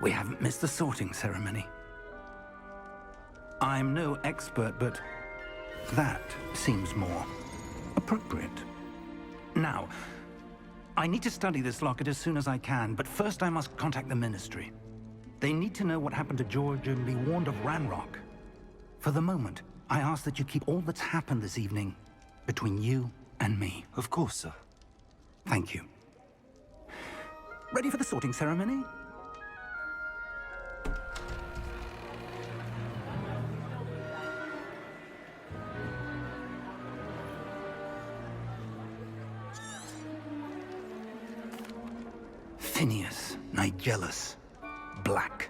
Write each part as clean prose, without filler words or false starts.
We haven't missed the sorting ceremony. I'm no expert, but that seems more appropriate. Now, I need to study this locket as soon as I can, but first I must contact the Ministry. They need to know what happened to George and be warned of Ranrock. For the moment, I ask that you keep all that's happened this evening between you and me. Of course, sir. Thank you. Ready for the sorting ceremony? Phineas, Nigellus, Black.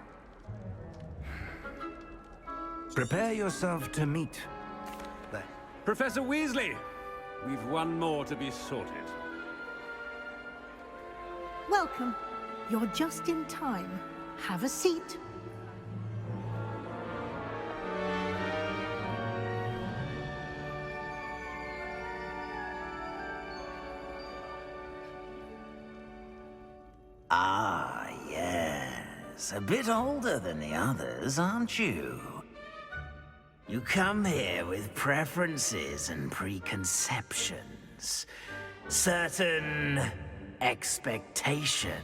Prepare yourself to meet the... Professor Weasley! We've one more to be sorted. Welcome. You're just in time. Have a seat. Ah, yes. A bit older than the others, aren't you? You come here with preferences and preconceptions. Certain expectations.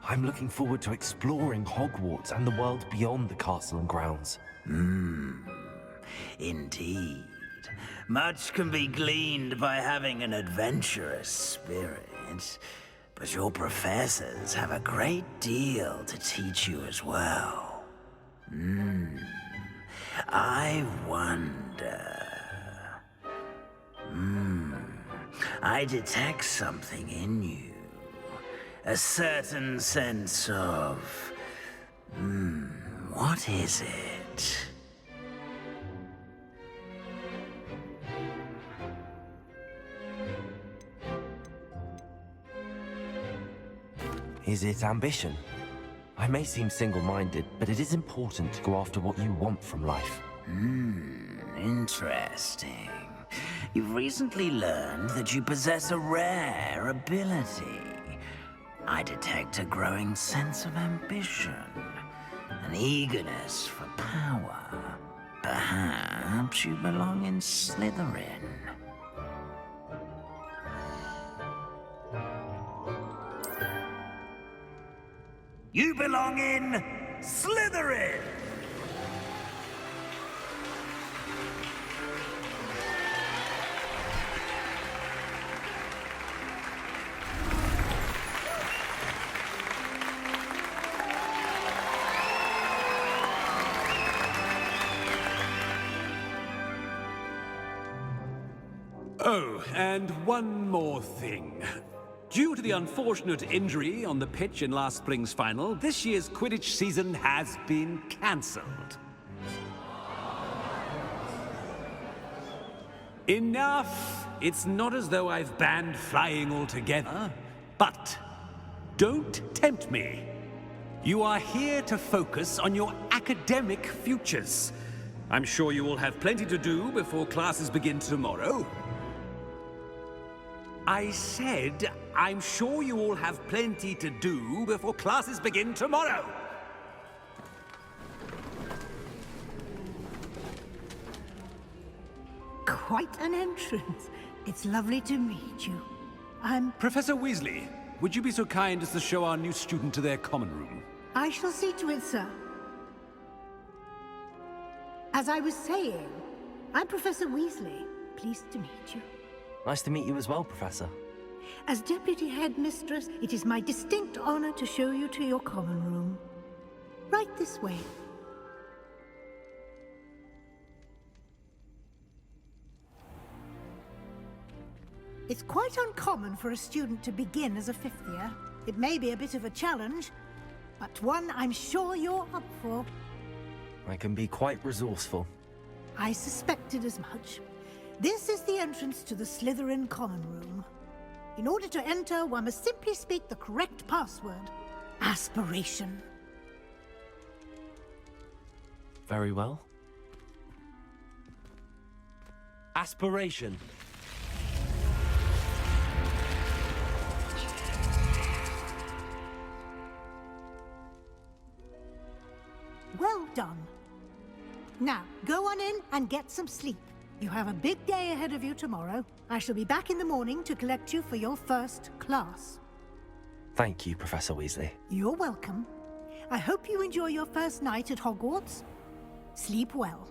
I'm looking forward to exploring Hogwarts and the world beyond the castle and grounds. Indeed. Much can be gleaned by having an adventurous spirit, but your professors have a great deal to teach you as well. I wonder... I detect something in you. A certain sense of... what is it? Is it ambition? I may seem single-minded, but it is important to go after what you want from life. Interesting. You've recently learned that you possess a rare ability. I detect a growing sense of ambition, an eagerness for power. Perhaps you belong in Slytherin. You belong in Slytherin! Oh, and one more thing. Due to the unfortunate injury on the pitch in last spring's final, this year's Quidditch season has been cancelled. Enough! It's not as though I've banned flying altogether, but don't tempt me. You are here to focus on your academic futures. I'm sure you will have plenty to do before classes begin tomorrow. I said, I'm sure you all have plenty to do before classes begin tomorrow. Quite an entrance. It's lovely to meet you. Professor Weasley, would you be so kind as to show our new student to their common room? I shall see to it, sir. As I was saying, I'm Professor Weasley. Pleased to meet you. Nice to meet you as well, Professor. As Deputy Headmistress, it is my distinct honor to show you to your common room. Right this way. It's quite uncommon for a student to begin as a fifth year. It may be a bit of a challenge, but one I'm sure you're up for. I can be quite resourceful. I suspected as much. This is the entrance to the Slytherin common room. In order to enter, one must simply speak the correct password. Aspiration. Very well. Aspiration. done. Now, go on in and get some sleep. You have a big day ahead of you tomorrow. I shall be back in the morning to collect you for your first class. Thank you, Professor Weasley. You're welcome. I hope you enjoy your first night at Hogwarts. Sleep well.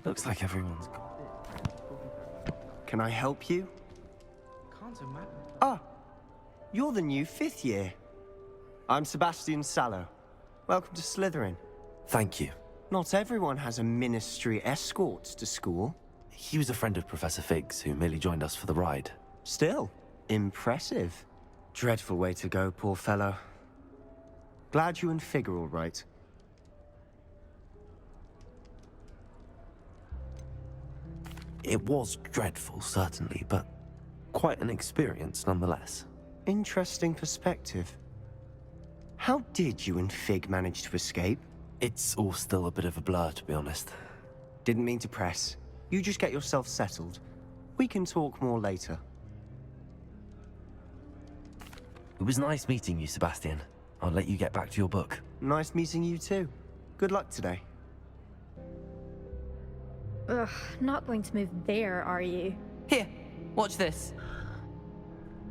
Looks like everyone's gone. Can I help you? Ah, you're the new 5th year. I'm Sebastian Sallow. Welcome to Slytherin. Thank you. Not everyone has a ministry escort to school. He was a friend of Professor Fig's who merely joined us for the ride. Still, impressive. Dreadful way to go, poor fellow. Glad you and Fig are all right. It was dreadful, certainly, but quite an experience nonetheless. Interesting perspective. How did you and Fig manage to escape? It's all still a bit of a blur, to be honest. Didn't mean to press. You just get yourself settled. We can talk more later. It was nice meeting you, Sebastian. I'll let you get back to your book. Nice meeting you too. Good luck today. Ugh, not going to move there, are you? Here, watch this.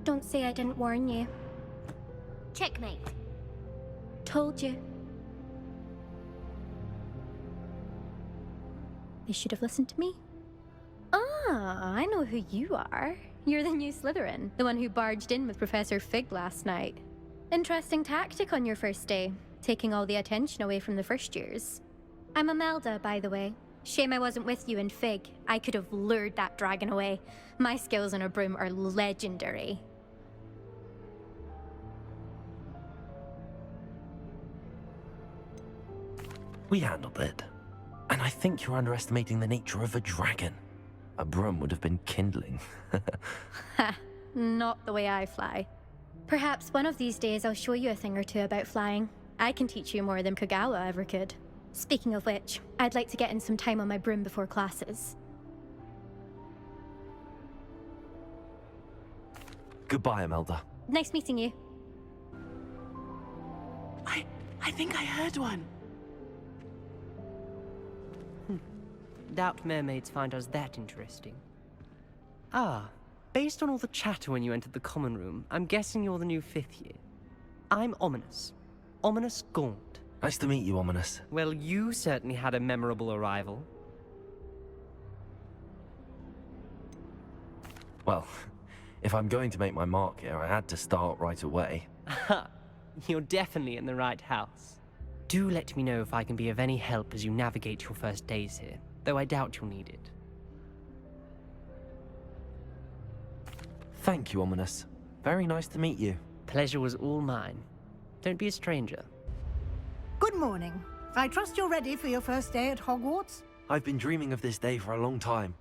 Don't say I didn't warn you. Checkmate. Told you. They should have listened to me. Ah, I know who you are. You're the new Slytherin, the one who barged in with Professor Fig last night. Interesting tactic on your first day, taking all the attention away from the first years. I'm Imelda, by the way. Shame I wasn't with you and Fig. I could have lured that dragon away. My skills on a broom are legendary. We handled it. And I think you're underestimating the nature of a dragon. A broom would have been kindling. Ha, not the way I fly. Perhaps one of these days I'll show you a thing or two about flying. I can teach you more than Kagawa ever could. Speaking of which, I'd like to get in some time on my broom before classes. Goodbye, Imelda. Nice meeting you. I think I heard one. Doubt mermaids find us that interesting. Ah, based on all the chatter when you entered the common room, I'm guessing you're the new 5th year. I'm Ominous. Ominous Gaunt. Nice to meet you, Ominous. Well, you certainly had a memorable arrival. Well, if I'm going to make my mark here, I had to start right away. Ha! You're definitely in the right house. Do let me know if I can be of any help as you navigate your first days here, though I doubt you'll need it. Thank you, Ominous. Very nice to meet you. Pleasure was all mine. Don't be a stranger. Good morning. I trust you're ready for your first day at Hogwarts? I've been dreaming of this day for a long time.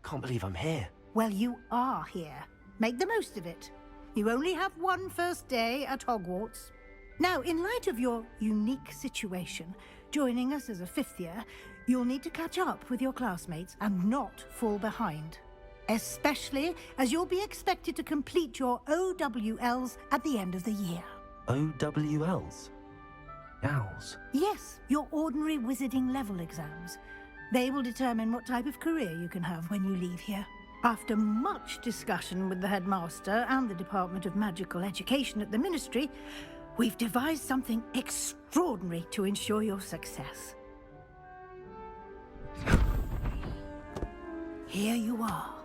Can't believe I'm here. Well, you are here. Make the most of it. You only have one first day at Hogwarts. Now, in light of your unique situation, joining us as a 5th year, you'll need to catch up with your classmates and not fall behind. Especially as you'll be expected to complete your OWLs at the end of the year. OWLs? Owls? Yes, your ordinary wizarding level exams. They will determine what type of career you can have when you leave here. After much discussion with the headmaster and the Department of Magical Education at the Ministry, we've devised something extraordinary to ensure your success. Here you are.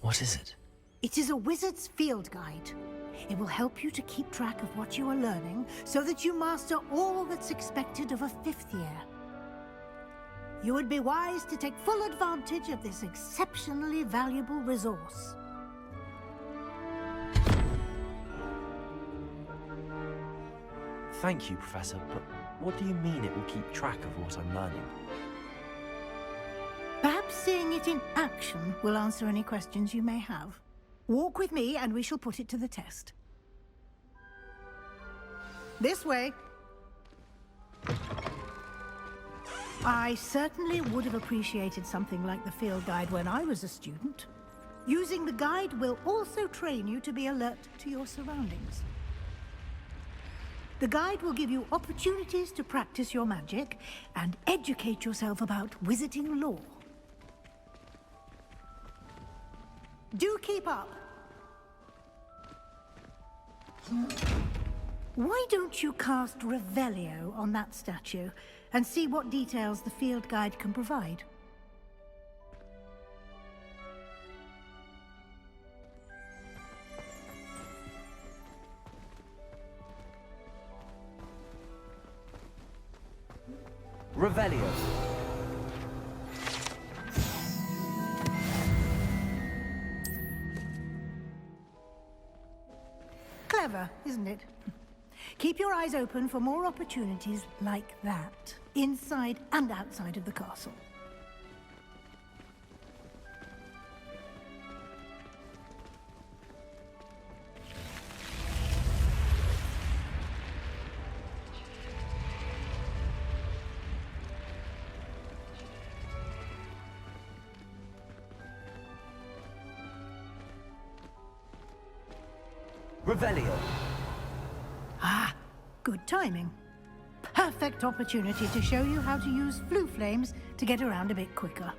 What is it? It is a wizard's field guide. It will help you to keep track of what you are learning so that you master all that's expected of a 5th year. You would be wise to take full advantage of this exceptionally valuable resource. Thank you, Professor, but what do you mean it will keep track of what I'm learning? Perhaps seeing it in action will answer any questions you may have. Walk with me and we shall put it to the test. This way. I certainly would have appreciated something like the field guide when I was a student. Using the guide will also train you to be alert to your surroundings. The guide will give you opportunities to practice your magic and educate yourself about wizarding lore. Do keep up. Why don't you cast Revelio on that statue and see what details the field guide can provide? Revelio. Clever, isn't it? Keep your eyes open for more opportunities like that, inside and outside of the castle. Revelio. Ah, good timing. Perfect opportunity to show you how to use flue flames to get around a bit quicker.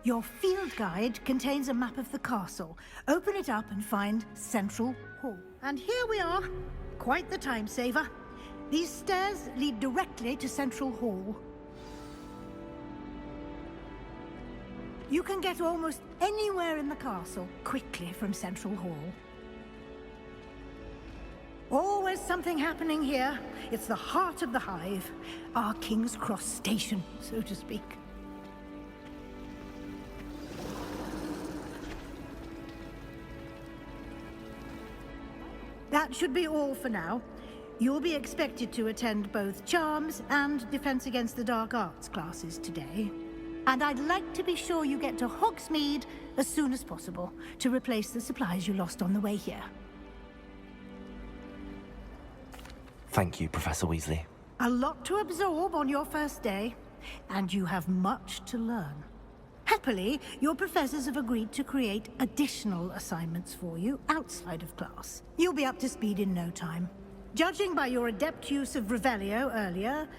Your field guide contains a map of the castle. Open it up and find Central Hall. And here we are. Quite the time saver. These stairs lead directly to Central Hall. You can get almost anywhere in the castle quickly from Central Hall. Always something happening here. It's the heart of the hive. Our King's Cross station, so to speak. That should be all for now. You'll be expected to attend both Charms and Defense Against the Dark Arts classes today. And I'd like to be sure you get to Hogsmeade as soon as possible to replace the supplies you lost on the way here. Thank you, Professor Weasley. A lot to absorb on your first day, and you have much to learn. Happily, your professors have agreed to create additional assignments for you outside of class. You'll be up to speed in no time. Judging by your adept use of Revelio earlier,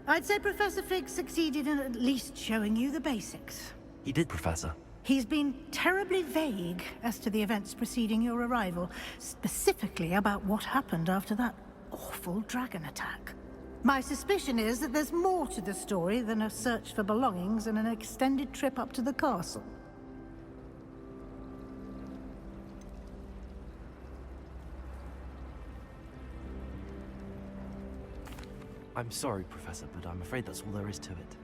I'd say Professor Fig succeeded in at least showing you the basics. He did, Professor. He's been terribly vague as to the events preceding your arrival, specifically about what happened after that awful dragon attack. My suspicion is that there's more to the story than a search for belongings and an extended trip up to the castle. I'm sorry, Professor, but I'm afraid that's all there is to it.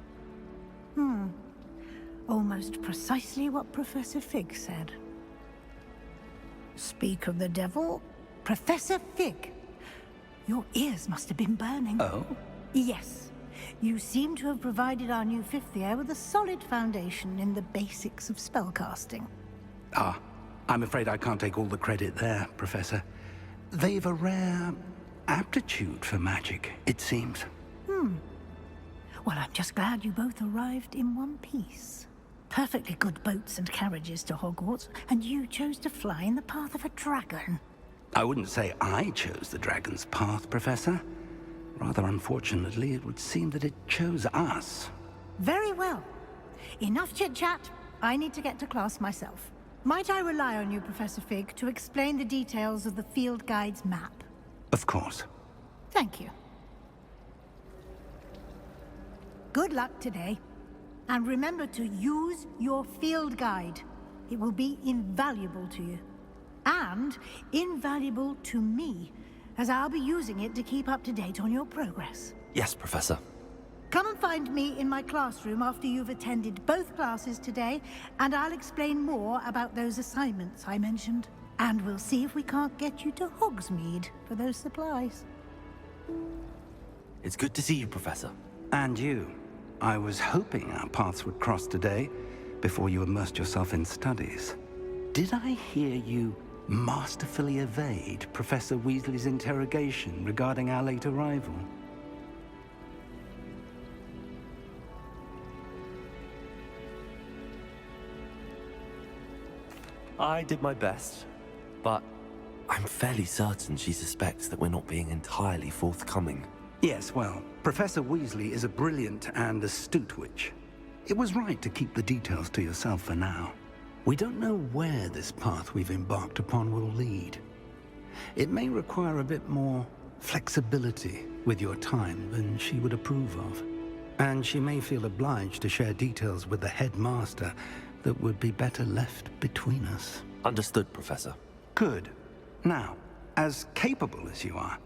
Almost precisely what Professor Fig said. Speak of the devil, Professor Fig. Your ears must have been burning. Oh? Yes. You seem to have provided our new fifth year with a solid foundation in the basics of spellcasting. Ah, I'm afraid I can't take all the credit there, Professor. They've a rare aptitude for magic, it seems. Well, I'm just glad you both arrived in one piece. Perfectly good boats and carriages to Hogwarts, and you chose to fly in the path of a dragon. I wouldn't say I chose the dragon's path, Professor. Rather unfortunately, it would seem that it chose us. Very well. Enough chit-chat. I need to get to class myself. Might I rely on you, Professor Fig, to explain the details of the field guide's map? Of course. Thank you. Good luck today. And remember to use your field guide. It will be invaluable to you. And invaluable to me, as I'll be using it to keep up to date on your progress. Yes, Professor. Come and find me in my classroom after you've attended both classes today, and I'll explain more about those assignments I mentioned. And we'll see if we can't get you to Hogsmeade for those supplies. It's good to see you, Professor. And you. I was hoping our paths would cross today, before you immersed yourself in studies. Did I hear you masterfully evade Professor Weasley's interrogation regarding our late arrival? I did my best, but I'm fairly certain she suspects that we're not being entirely forthcoming. Yes, well, Professor Weasley is a brilliant and astute witch. It was right to keep the details to yourself for now. We don't know where this path we've embarked upon will lead. It may require a bit more flexibility with your time than she would approve of. And she may feel obliged to share details with the headmaster that would be better left between us. Understood, Professor. Good. Now, as capable as you are,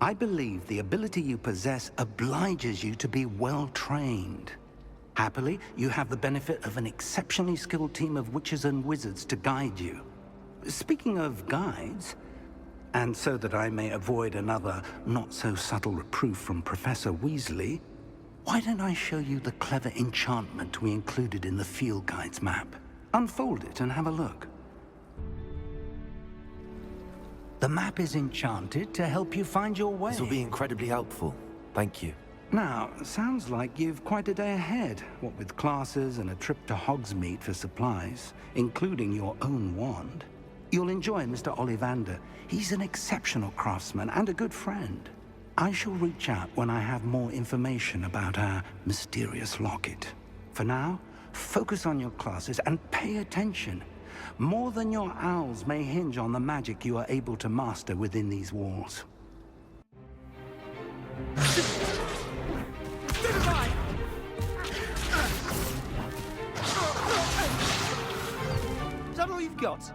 I believe the ability you possess obliges you to be well trained. Happily, you have the benefit of an exceptionally skilled team of witches and wizards to guide you. Speaking of guides, and so that I may avoid another not-so-subtle reproof from Professor Weasley, why don't I show you the clever enchantment we included in the field guide's map? Unfold it and have a look. The map is enchanted to help you find your way. This will be incredibly helpful. Thank you. Now, sounds like you've quite a day ahead, what with classes and a trip to Hogsmeade for supplies, including your own wand. You'll enjoy Mr. Ollivander. He's an exceptional craftsman and a good friend. I shall reach out when I have more information about our mysterious locket. For now, focus on your classes and pay attention. More than your owls may hinge on the magic you are able to master within these walls. Is that all you've got?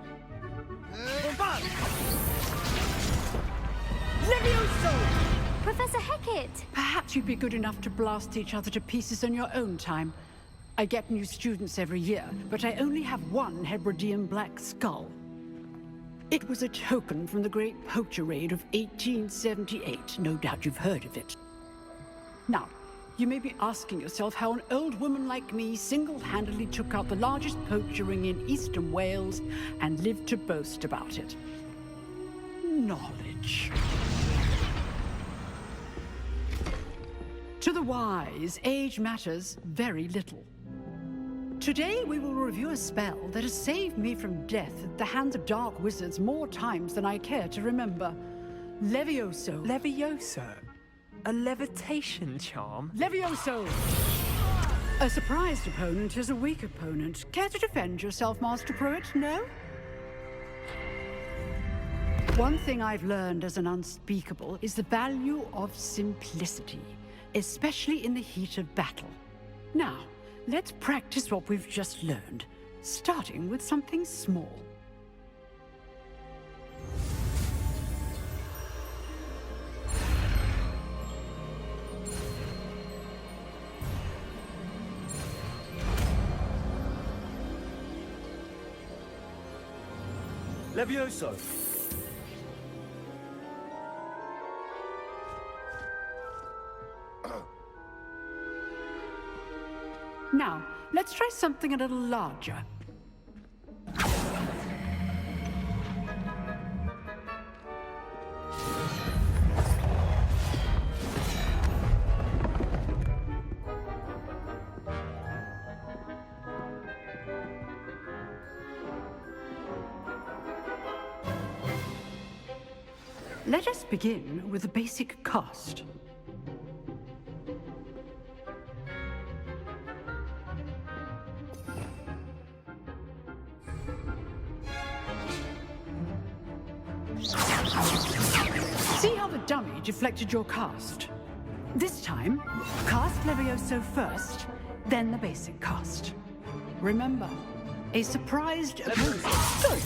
Professor Hecat! Perhaps you'd be good enough to blast each other to pieces on your own time. I get new students every year, but I only have one Hebridean black skull. It was a token from the Great Poacher Raid of 1878. No doubt you've heard of it. Now, you may be asking yourself how an old woman like me single-handedly took out the largest poacher ring in eastern Wales and lived to boast about it. Knowledge. To the wise, age matters very little. Today we will review a spell that has saved me from death at the hands of dark wizards more times than I care to remember. Levioso. Levioso? A levitation charm? Levioso! A surprised opponent is a weak opponent. Care to defend yourself, Master Pruitt? No? One thing I've learned as an unspeakable is the value of simplicity, especially in the heat of battle. Now, let's practice what we've just learned, starting with something small. Levioso! Now, let's try something a little larger. Let us begin with the basic cast. See how the dummy deflected your cast? This time, cast Levioso first, then the basic cast. Remember, a surprised opponent. Good.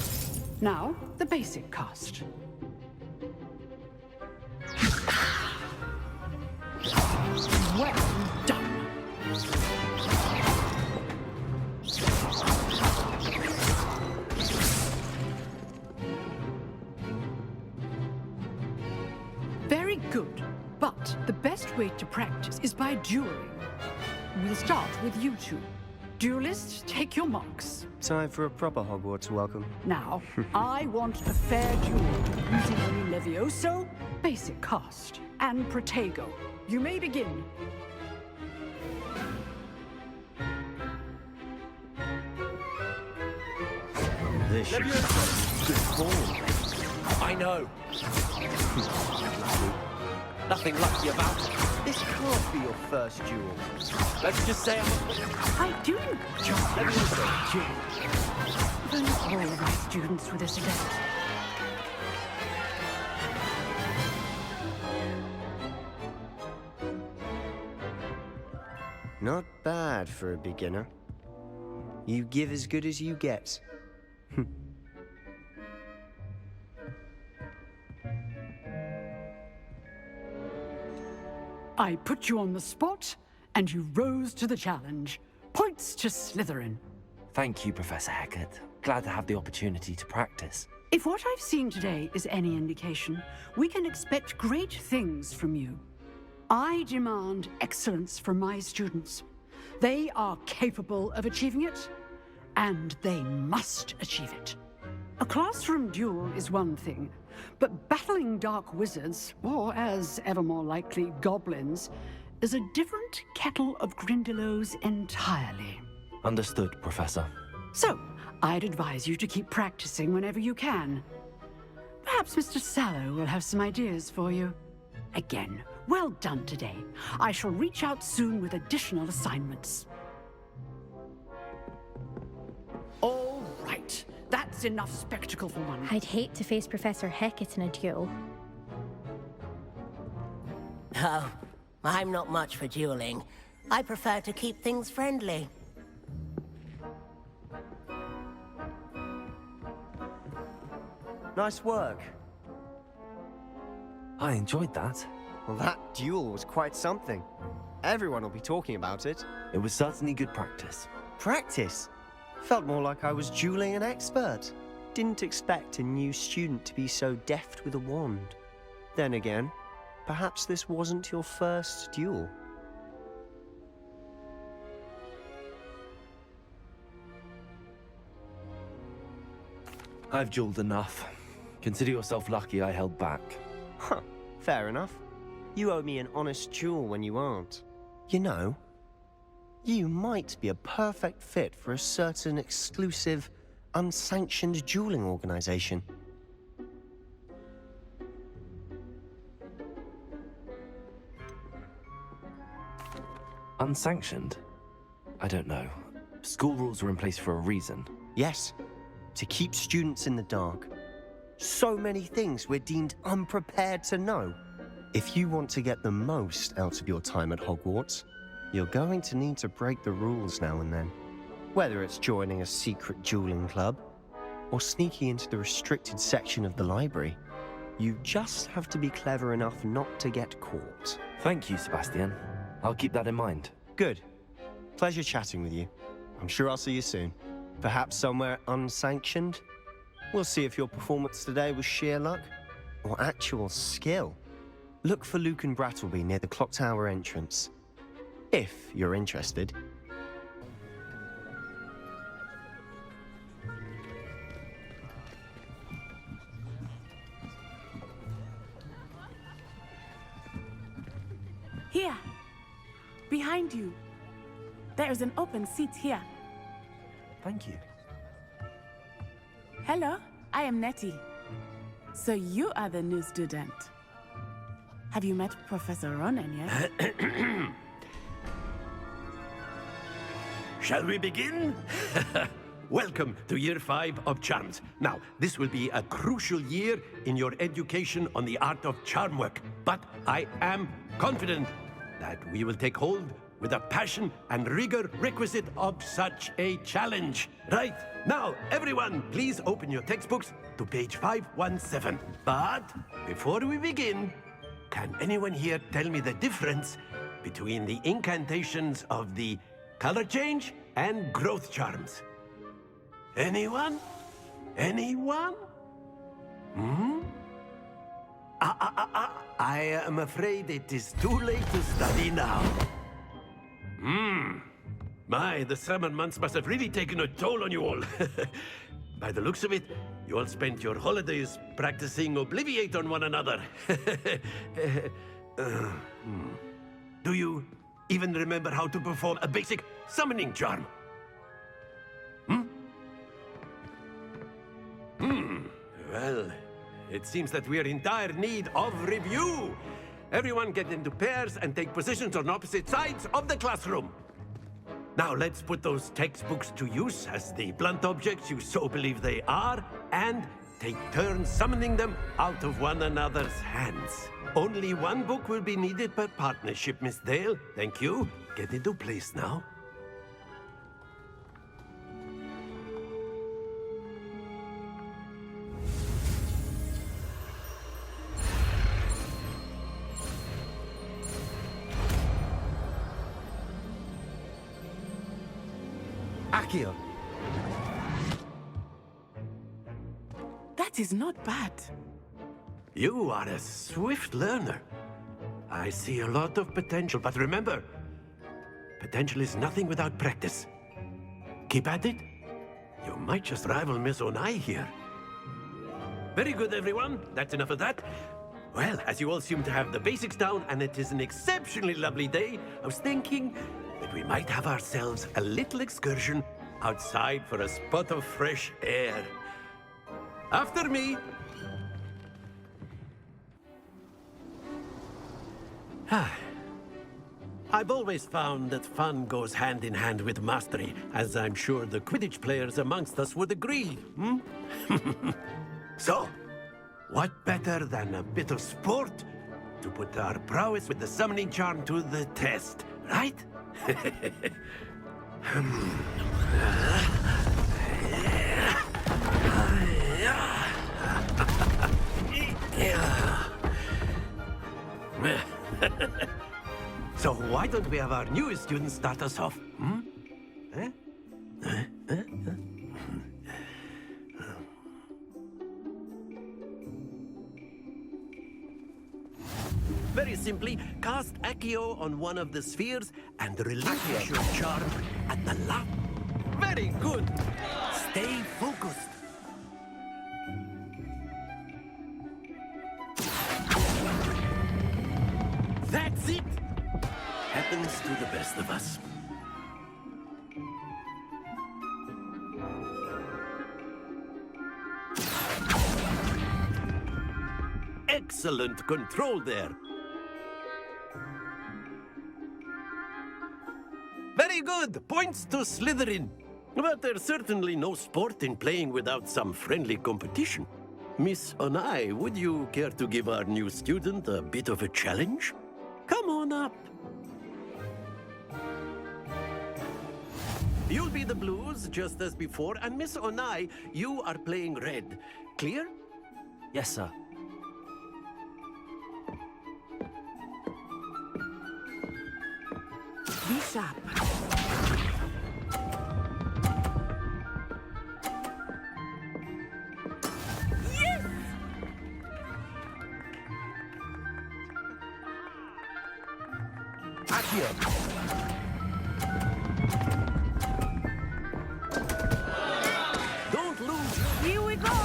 Now, the basic cast. Well done. Very Good. But the best way to practice is by dueling. We'll start with you two. Duelists, take your marks. Time for a proper Hogwarts welcome. Now, I want a fair duel using only Levioso, basic cast, and Protego. You may begin. This should be good form. I know. Nothing lucky about it. This can't be your first duel. Let's just say I do enjoy duels. If only all of my students were this adept. Not bad for a beginner. You give as good as you get. I put you on the spot, and you rose to the challenge. Points to Slytherin. Thank you, Professor Hecat. Glad to have the opportunity to practice. If what I've seen today is any indication, we can expect great things from you. I demand excellence from my students. They are capable of achieving it, and they must achieve it. A classroom duel is one thing, but battling dark wizards, or as ever more likely, goblins, is a different kettle of Grindylows entirely. Understood, Professor. So, I'd advise you to keep practicing whenever you can. Perhaps Mr. Sallow will have some ideas for you. Again, well done today. I shall reach out soon with additional assignments. All right. That's enough spectacle for one. I'd hate to face Professor Hecat in a duel. Oh, I'm not much for dueling. I prefer to keep things friendly. Nice work. I enjoyed that. Well, that duel was quite something. Everyone will be talking about it. It was certainly good practice. Practice? Felt more like I was dueling an expert. Didn't expect a new student to be so deft with a wand. Then again, perhaps this wasn't your first duel. I've dueled enough. Consider yourself lucky I held back. Huh, fair enough. You owe me an honest duel when you aren't. You know, you might be a perfect fit for a certain exclusive, unsanctioned dueling organization. Unsanctioned? I don't know. School rules were in place for a reason. Yes, to keep students in the dark. So many things we're deemed unprepared to know. If you want to get the most out of your time at Hogwarts, you're going to need to break the rules now and then. Whether it's joining a secret dueling club, or sneaking into the restricted section of the library, you just have to be clever enough not to get caught. Thank you, Sebastian. I'll keep that in mind. Good. Pleasure chatting with you. I'm sure I'll see you soon. Perhaps somewhere unsanctioned? We'll see if your performance today was sheer luck, or actual skill. Look for Luke and Brattleby near the clock tower entrance. If you're interested. Here, behind you. There is an open seat here. Thank you. Hello, I am Nettie. So you are the new student. Have you met Professor Ronan yet? Shall we begin? Welcome to Year 5 of Charms. Now, this will be a crucial year in your education on the art of charm work, but I am confident that we will take hold with the passion and rigor requisite of such a challenge. Right, now, everyone, please open your textbooks to page 517. But before we begin, can anyone here tell me the difference between the incantations of the color change and growth charms? Anyone? Anyone? I am afraid it is too late to study now. My, the summer months must have really taken a toll on you all. By the looks of it, you all spent your holidays practicing Obliviate on one another. Do you even remember how to perform a basic summoning charm? Well, it seems that we are in dire need of review. Everyone get into pairs and take positions on opposite sides of the classroom. Now let's put those textbooks to use as the blunt objects you so believe they are, and take turns summoning them out of one another's hands. Only one book will be needed per partnership, Miss Dale. Thank you. Get into place now. Accio. That is not bad. You are a swift learner. I see a lot of potential, but remember, potential is nothing without practice. Keep at it. You might just rival Miss Onai here. Very good, everyone. That's enough of that. Well, as you all seem to have the basics down, and it is an exceptionally lovely day, I was thinking that we might have ourselves a little excursion outside for a spot of fresh air. After me. I've always found that fun goes hand in hand with mastery, as I'm sure the Quidditch players amongst us would agree. So, what better than a bit of sport to put our prowess with the summoning charm to the test, right? So why don't we have our newest student start us off? Very simply, cast Accio on one of the spheres and relinquish your charm at the last. Very good. Stay focused. That's it. Happens to the best of us. Excellent control there. Very good. Points to Slytherin. But there's certainly no sport in playing without some friendly competition. Miss Onai, would you care to give our new student a bit of a challenge? Come on up. You'll be the blues, just as before, and Miss Onai, you are playing red. Clear? Yes, sir. Be sharp. Yes! Accio. Don't lose. Here we go.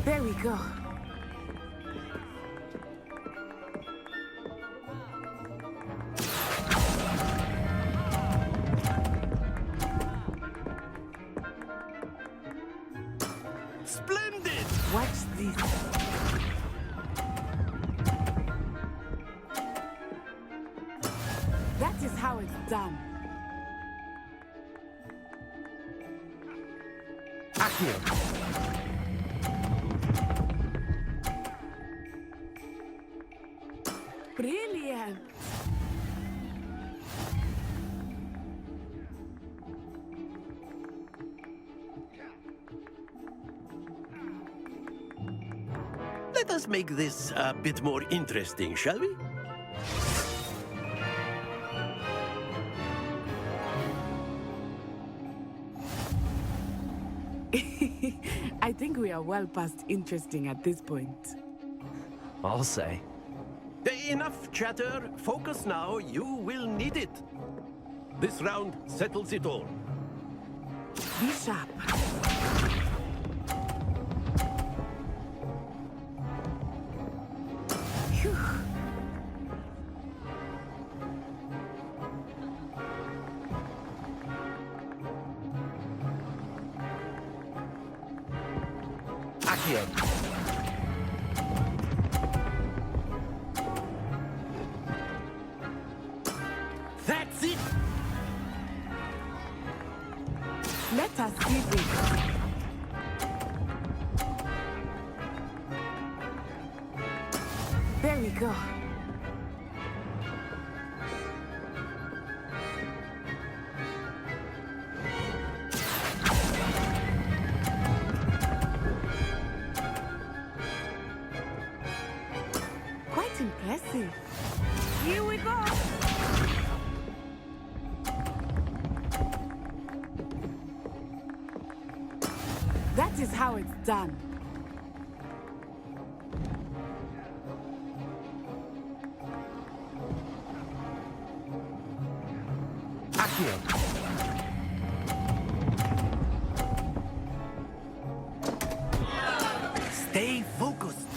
There we go. Splendid! Watch this. That is how it's done. Accio. Brilliant. Let us make this a bit more interesting, shall we? I think we are well past interesting at this point. I'll say. Enough chatter. Focus now. You will need it. This round settles it all. Be sharp. Phew. Accio. That's it! Let us see this. There we go. Quite impressive. Here we go. That is how it's done. Accio. Stay focused.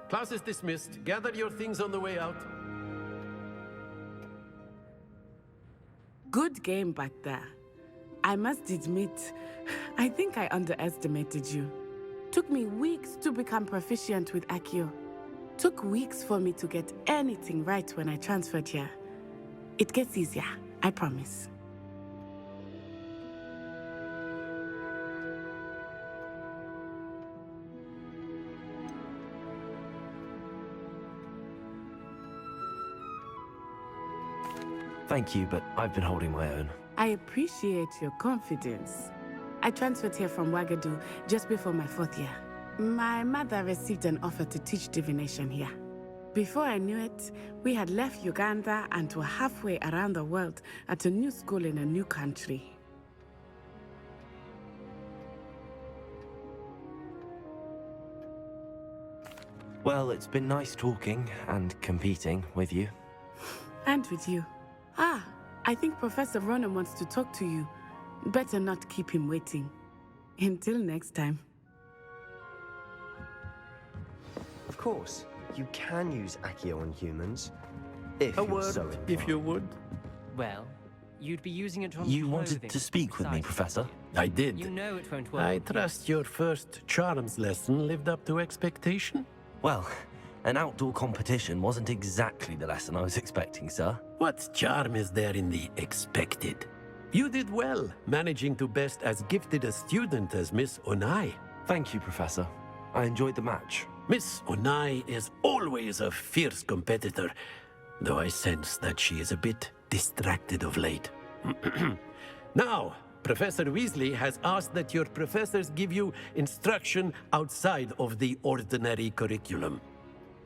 Class is dismissed. Gather your things on the way out. Good game back there. I must admit, I think I underestimated you. Took me weeks to become proficient with Accio. Took weeks for me to get anything right when I transferred here. It gets easier, I promise. Thank you, but I've been holding my own. I appreciate your confidence. I transferred here from Wagadu just before my 4th year. My mother received an offer to teach divination here. Before I knew it, we had left Uganda and were halfway around the world at a new school in a new country. Well, it's been nice talking and competing with you. And with you. Ah, I think Professor Ronan wants to talk to you. Better not keep him waiting. Until next time. Of course, you can use Accio on humans. If A you're word, so inclined. if you would. Well, you'd be using it on You wanted clothing to speak with me, besides Professor? Accio. I did. You know it won't work. I trust your first charms lesson lived up to expectation. Well, an outdoor competition wasn't exactly the lesson I was expecting, sir. What charm is there in the expected? You did well, managing to best as gifted a student as Miss Onai. Thank you, Professor. I enjoyed the match. Miss Onai is always a fierce competitor, though I sense that she is a bit distracted of late. Now, Professor Weasley has asked that your professors give you instruction outside of the ordinary curriculum.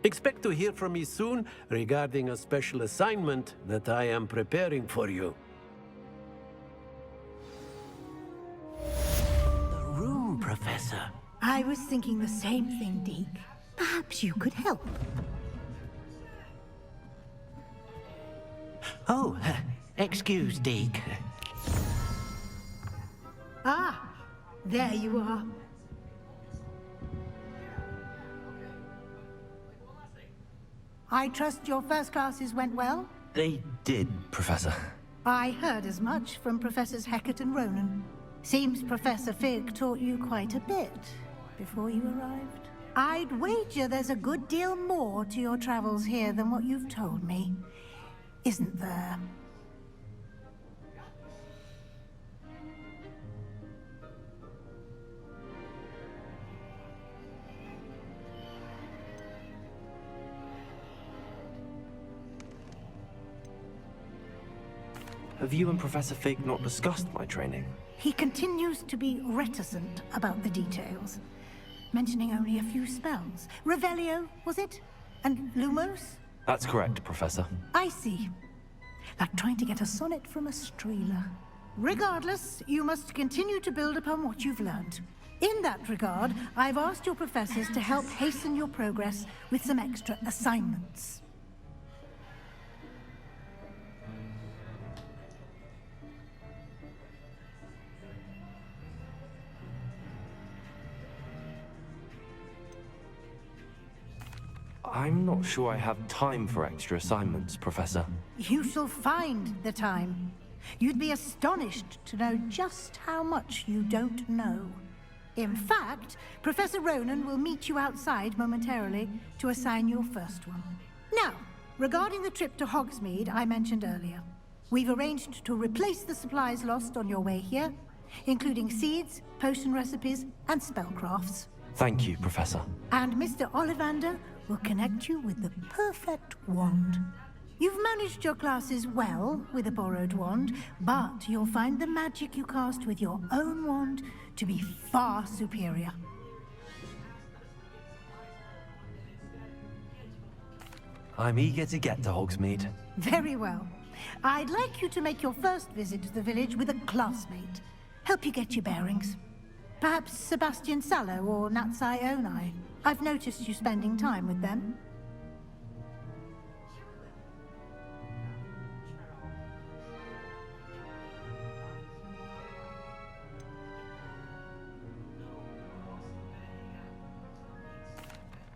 Expect to hear from me soon regarding a special assignment that I am preparing for you. The room, Professor. I was thinking the same thing, Deke. Perhaps you could help. Oh, excuse, Deke. Ah, there you are. I trust your first classes went well? They did, Professor. I heard as much from Professors Hecat and Ronan. Seems Professor Fig taught you quite a bit before you arrived. I'd wager there's a good deal more to your travels here than what you've told me. Isn't there? Have you and Professor Fig not discussed my training? He continues to be reticent about the details, mentioning only a few spells. Revelio, was it? And Lumos? That's correct, Professor. I see. Like trying to get a sonnet from a streeler. Regardless, you must continue to build upon what you've learned. In that regard, I've asked your professors to help hasten your progress with some extra assignments. I'm not sure I have time for extra assignments, Professor. You shall find the time. You'd be astonished to know just how much you don't know. In fact, Professor Ronan will meet you outside momentarily to assign your first one. Now, regarding the trip to Hogsmeade I mentioned earlier, we've arranged to replace the supplies lost on your way here, including seeds, potion recipes, and spellcrafts. Thank you, Professor. And Mr. Ollivander will connect you with the perfect wand. You've managed your classes well with a borrowed wand, but you'll find the magic you cast with your own wand to be far superior. I'm eager to get to Hogsmeade. Very well. I'd like you to make your first visit to the village with a classmate. Help you get your bearings. Perhaps Sebastian Sallow or Natsai Onai. I've noticed you spending time with them.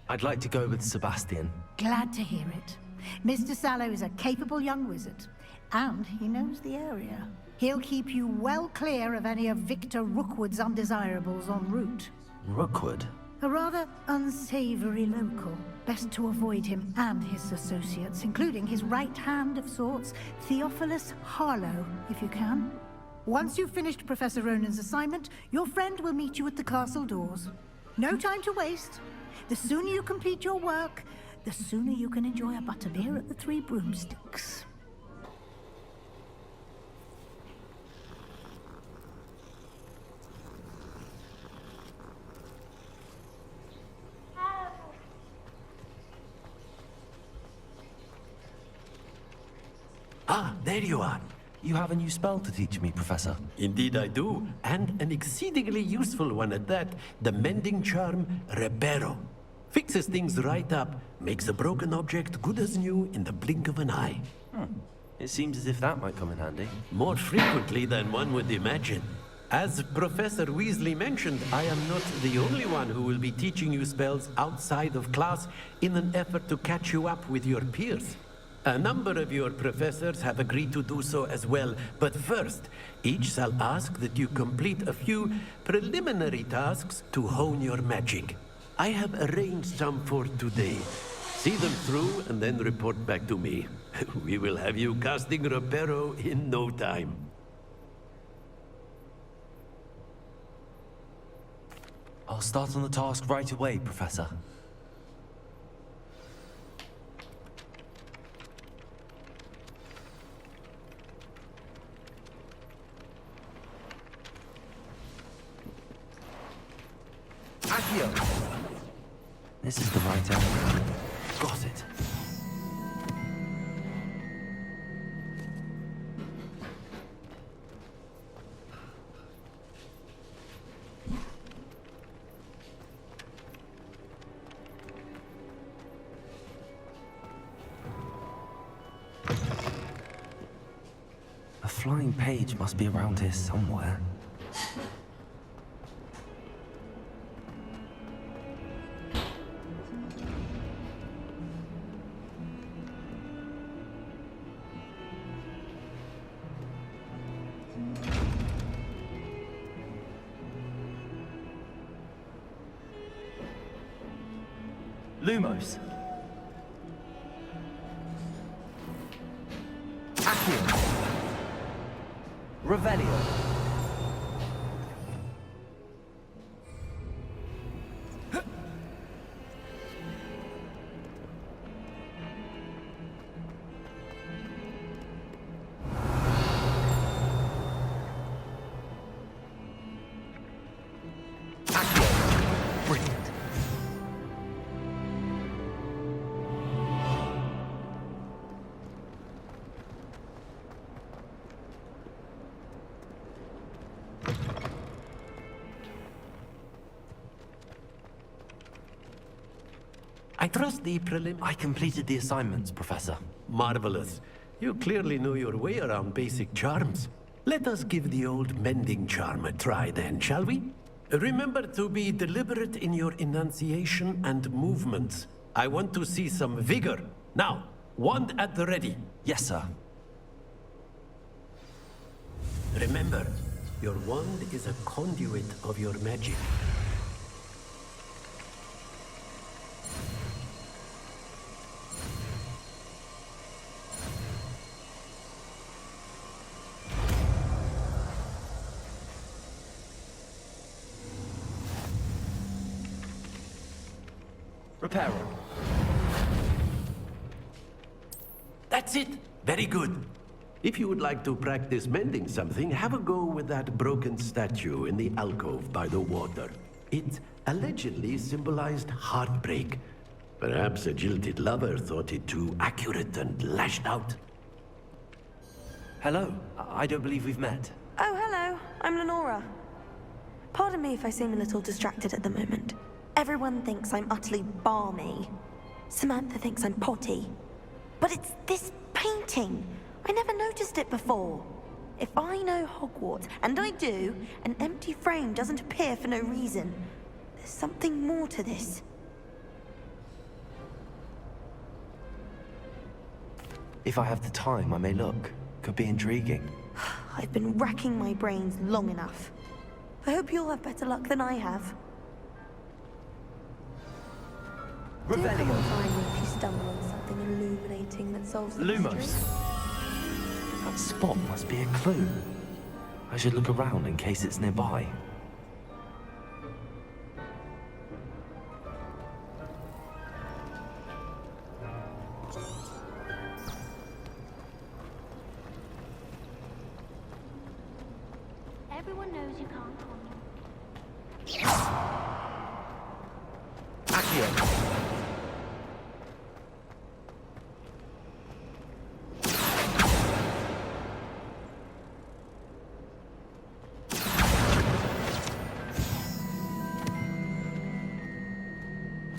I'd like to go with Sebastian. Glad to hear it. Mr. Sallow is a capable young wizard, and he knows the area. He'll keep you well clear of any of Victor Rookwood's undesirables en route. Rookwood? A rather unsavory local. Best to avoid him and his associates, including his right hand of sorts, Theophilus Harlow, if you can. Once you've finished Professor Ronan's assignment, your friend will meet you at the castle doors. No time to waste. The sooner you complete your work, the sooner you can enjoy a butterbeer at the Three Broomsticks. Ah, there you are. You have a new spell to teach me, Professor. Indeed I do, and an exceedingly useful one at that. The mending charm, Reparo. Fixes things right up, makes a broken object good as new in the blink of an eye. It seems as if that might come in handy. More frequently than one would imagine. As Professor Weasley mentioned, I am not the only one who will be teaching you spells outside of class in an effort to catch you up with your peers. A number of your professors have agreed to do so as well, but first, each shall ask that you complete a few preliminary tasks to hone your magic. I have arranged some for today. See them through and then report back to me. We will have you casting Reparo in no time. I'll start on the task right away, Professor. Accio! This is the right area. Got it. A flying page must be around here somewhere. Lumos. Accio. Revelio. Brilliant. I trust the prelim... I completed the assignments, Professor. Marvelous. You clearly know your way around basic charms. Let us give the old mending charm a try then, shall we? Remember to be deliberate in your enunciation and movements. I want to see some vigor. Now, wand at the ready. Yes, sir. Remember, your wand is a conduit of your magic. Reparo. That's it. Very good. If you would like to practice mending something, have a go with that broken statue in the alcove by the water. It allegedly symbolized heartbreak. Perhaps a jilted lover thought it too accurate and lashed out. Hello. I don't believe we've met. Oh, hello. I'm Lenora. Pardon me if I seem a little distracted at the moment. Everyone thinks I'm utterly balmy. Samantha thinks I'm potty. But it's this painting. I never noticed it before. If I know Hogwarts, and I do, an empty frame doesn't appear for no reason. There's something more to this. If I have the time, I may look. Could be intriguing. I've been racking my brains long enough. I hope you'll have better luck than I have. Do come and find me if you stumble on something illuminating that solves the Lumos. mystery. That spot must be a clue. I should look around in case it's nearby. Everyone knows you can't call me. Accio.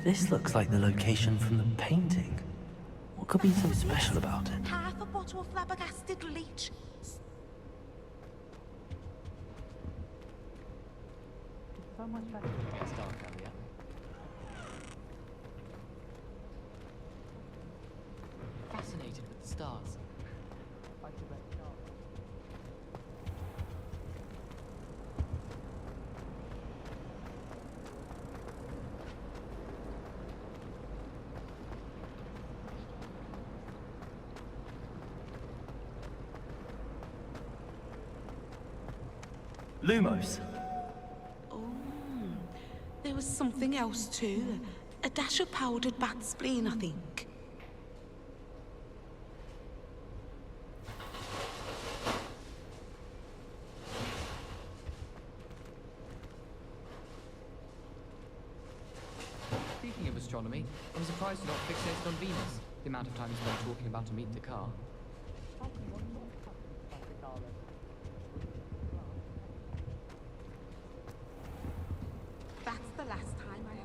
This looks like the location from the painting. What could be so special about it? Half a bottle of flabbergasted leech. Fascinated with the stars. Lumos. Oh, there was something else too. A dash of powdered bat spleen, I think. Speaking of astronomy, I'm surprised you're not fixated on Venus. The amount of time you spent talking about Amit the car. That's the last time I ever...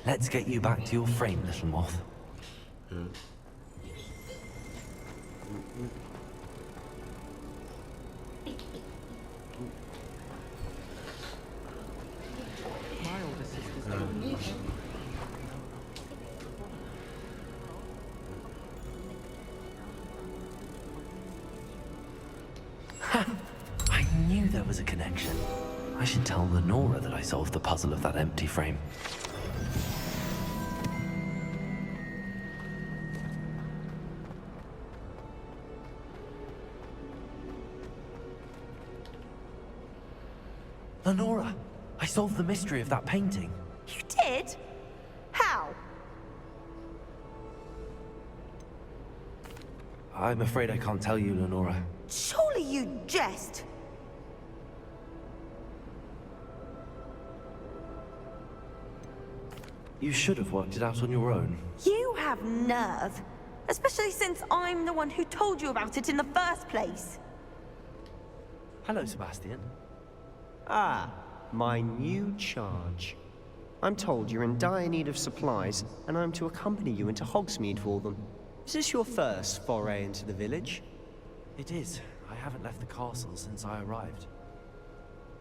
Let's get you back to your frame, little moth. My older sister's I knew there was a connection. I should tell Lenora that I solved the puzzle of that empty frame. Lenora, I solved the mystery of that painting. You did? How? I'm afraid I can't tell you, Lenora. Surely you jest! You should have worked it out on your own. You have nerve. Especially since I'm the one who told you about it in the first place. Hello, Sebastian. Ah, my new charge. I'm told you're in dire need of supplies, and I'm to accompany you into Hogsmeade for them. Is this your first foray into the village? It is. I haven't left the castle since I arrived.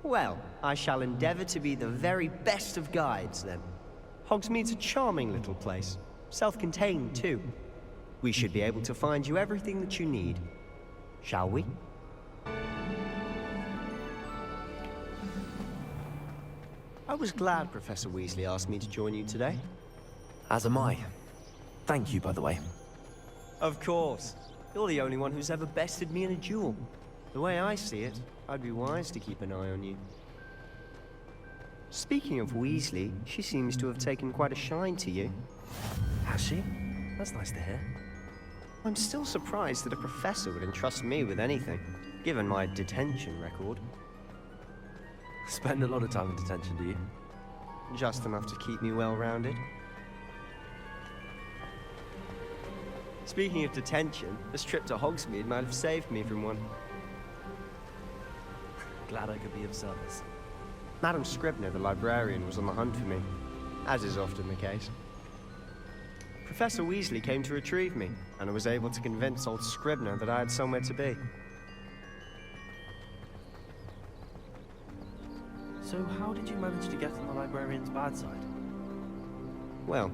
Well, I shall endeavor to be the very best of guides, then. Hogsmeade's a charming little place. Self-contained, too. We should be able to find you everything that you need. Shall we? I was glad Professor Weasley asked me to join you today. As am I. Thank you, by the way. Of course. You're the only one who's ever bested me in a duel. The way I see it, I'd be wise to keep an eye on you. Speaking of Weasley, she seems to have taken quite a shine to you. Has she? That's nice to hear. I'm still surprised that a professor would entrust me with anything, given my detention record. Spend a lot of time in detention, do you? Just enough to keep me well-rounded. Speaking of detention, this trip to Hogsmeade might have saved me from one. Glad I could be of service. Madam Scribner, the librarian, was on the hunt for me, as is often the case. Professor Weasley came to retrieve me, and I was able to convince old Scribner that I had somewhere to be. So how did you manage to get on the librarian's bad side? Well,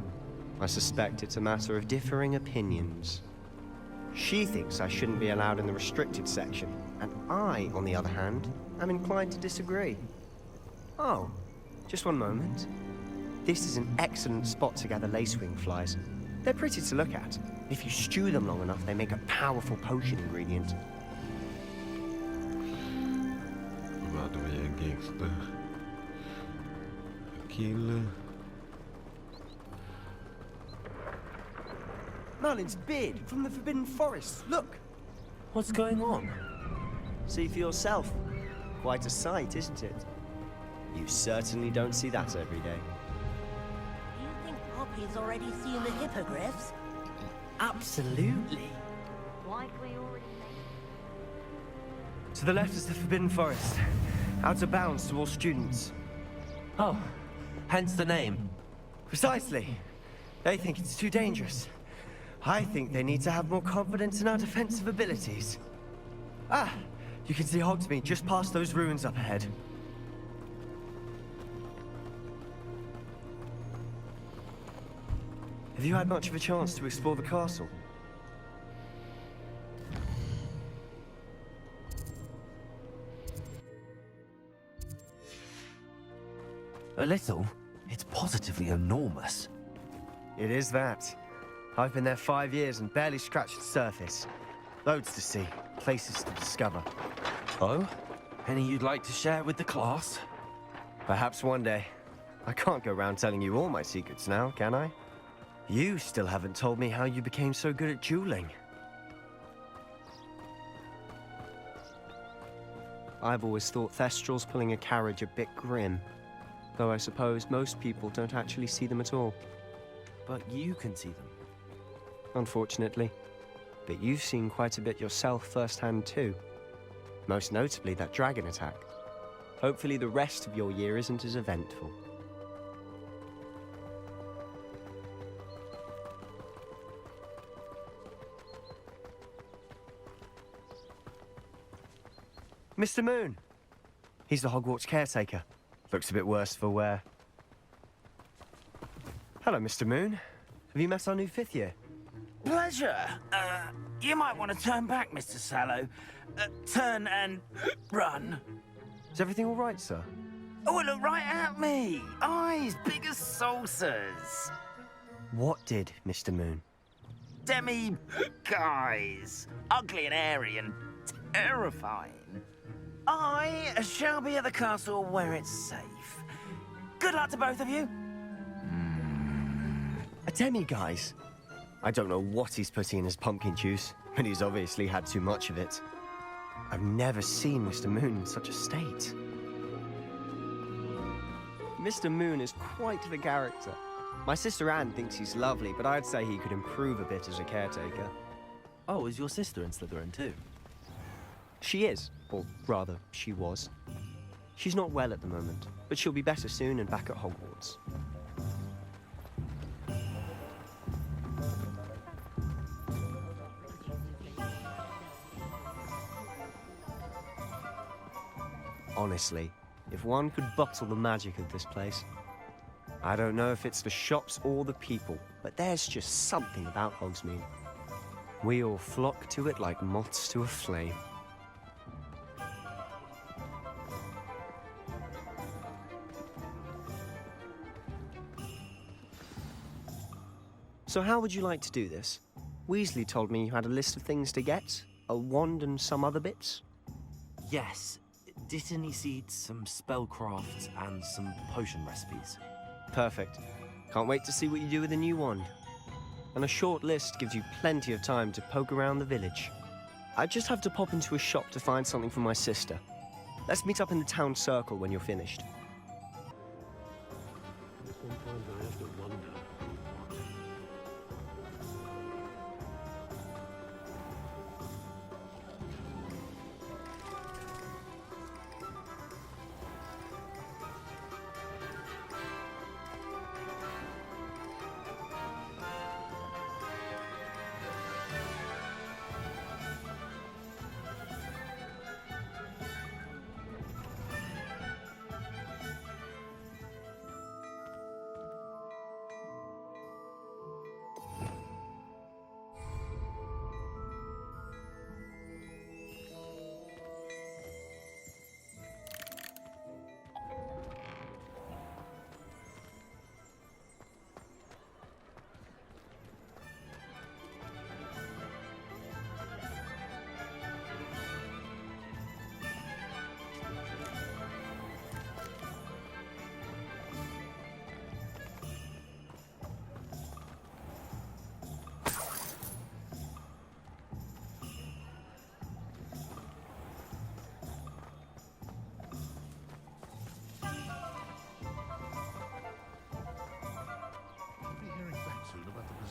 I suspect it's a matter of differing opinions. She thinks I shouldn't be allowed in the restricted section, and I, on the other hand, am inclined to disagree. Oh, just one moment. This is an excellent spot to gather lacewing flies. They're pretty to look at. If you stew them long enough, they make a powerful potion ingredient. Vad vi är gangster. Kille. Merlin's beard from the Forbidden Forest. Look! What's going on? See for yourself. Quite a sight, isn't it? You certainly don't see that every day. Do you think Poppy's already seen the hippogriffs? Absolutely. Likely already made. To the left is the Forbidden Forest. Out of bounds to all students. Oh, hence the name. Precisely. They think it's too dangerous. I think they need to have more confidence in our defensive abilities. Ah, you can see Hogsmeade just past those ruins up ahead. Have you had much of a chance to explore the castle? A little. It's positively enormous. It is that. I've been there 5 years and barely scratched the surface. Loads to see, places to discover. Oh? Any you'd like to share with the class? Perhaps one day. I can't go around telling you all my secrets now, can I? You still haven't told me how you became so good at dueling. I've always thought Thestrals pulling a carriage a bit grim. Though I suppose most people don't actually see them at all. But you can see them. Unfortunately. But you've seen quite a bit yourself firsthand too. Most notably that dragon attack. Hopefully the rest of your year isn't as eventful. Mr. Moon. He's the Hogwarts caretaker. Looks a bit worse for wear. Hello, Mr. Moon. Have you met our new 5th year? Pleasure. You might want to turn back, Mr. Sallow. Turn and run. Is everything all right, sir? Oh, look right at me. Eyes big as saucers. What did, Mr. Moon? Guys. Ugly and airy and terrifying. I shall be at the castle where it's safe. Good luck to both of you. A demi-guise? I don't know what he's putting in his pumpkin juice, but he's obviously had too much of it. I've never seen Mr. Moon in such a state. Mr. Moon is quite the character. My sister Anne thinks he's lovely, but I'd say he could improve a bit as a caretaker. Oh, is your sister in Slytherin too? She is, or rather, she was. She's not well at the moment, but she'll be better soon and back at Hogwarts. Honestly, if one could bottle the magic of this place. I don't know if it's the shops or the people, but there's just something about Hogsmeade. We all flock to it like moths to a flame. So how would you like to do this? Weasley told me you had a list of things to get, a wand and some other bits. Yes. Dittany seeds, some spellcrafts, and some potion recipes. Perfect. Can't wait to see what you do with the new wand. And a short list gives you plenty of time to poke around the village. I just have to pop into a shop to find something for my sister. Let's meet up in the town circle when you're finished. Sometimes I have to wonder.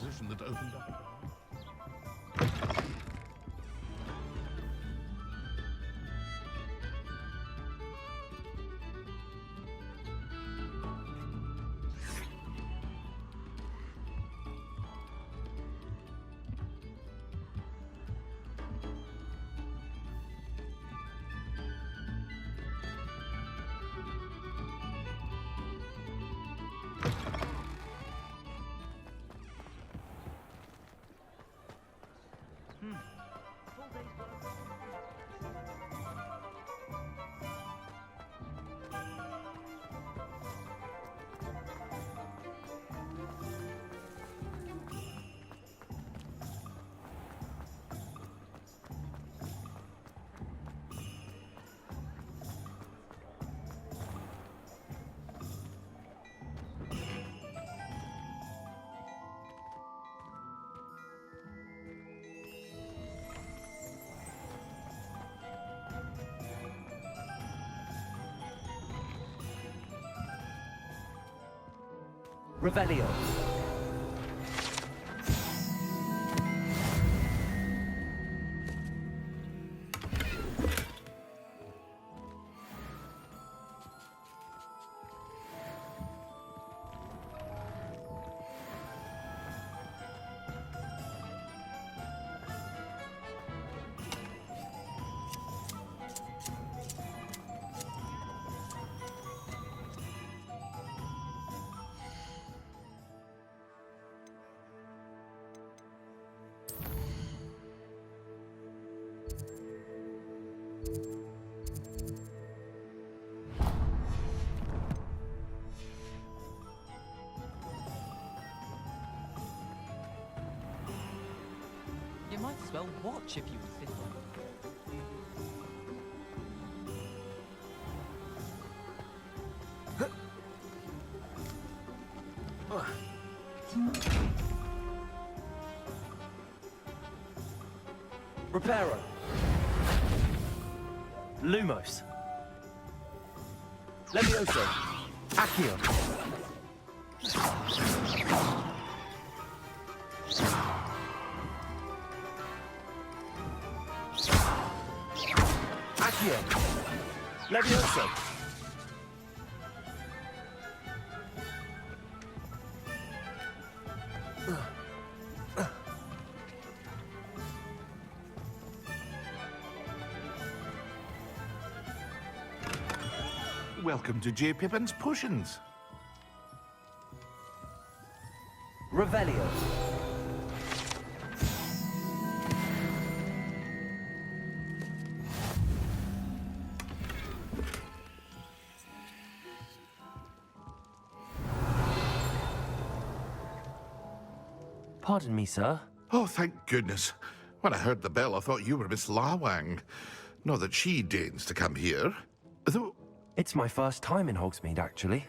Position that opened up. Revelio. You might as well watch if you insist on it. Reparo. Lumos. Levioso. Accio. Accio. Levioso. Welcome to J. Pippin's Potions. Revelio. Pardon me, sir. Oh, thank goodness. When I heard the bell, I thought you were Miss Lawang. Not that she deigns to come here. Though... It's my first time in Hogsmeade, actually.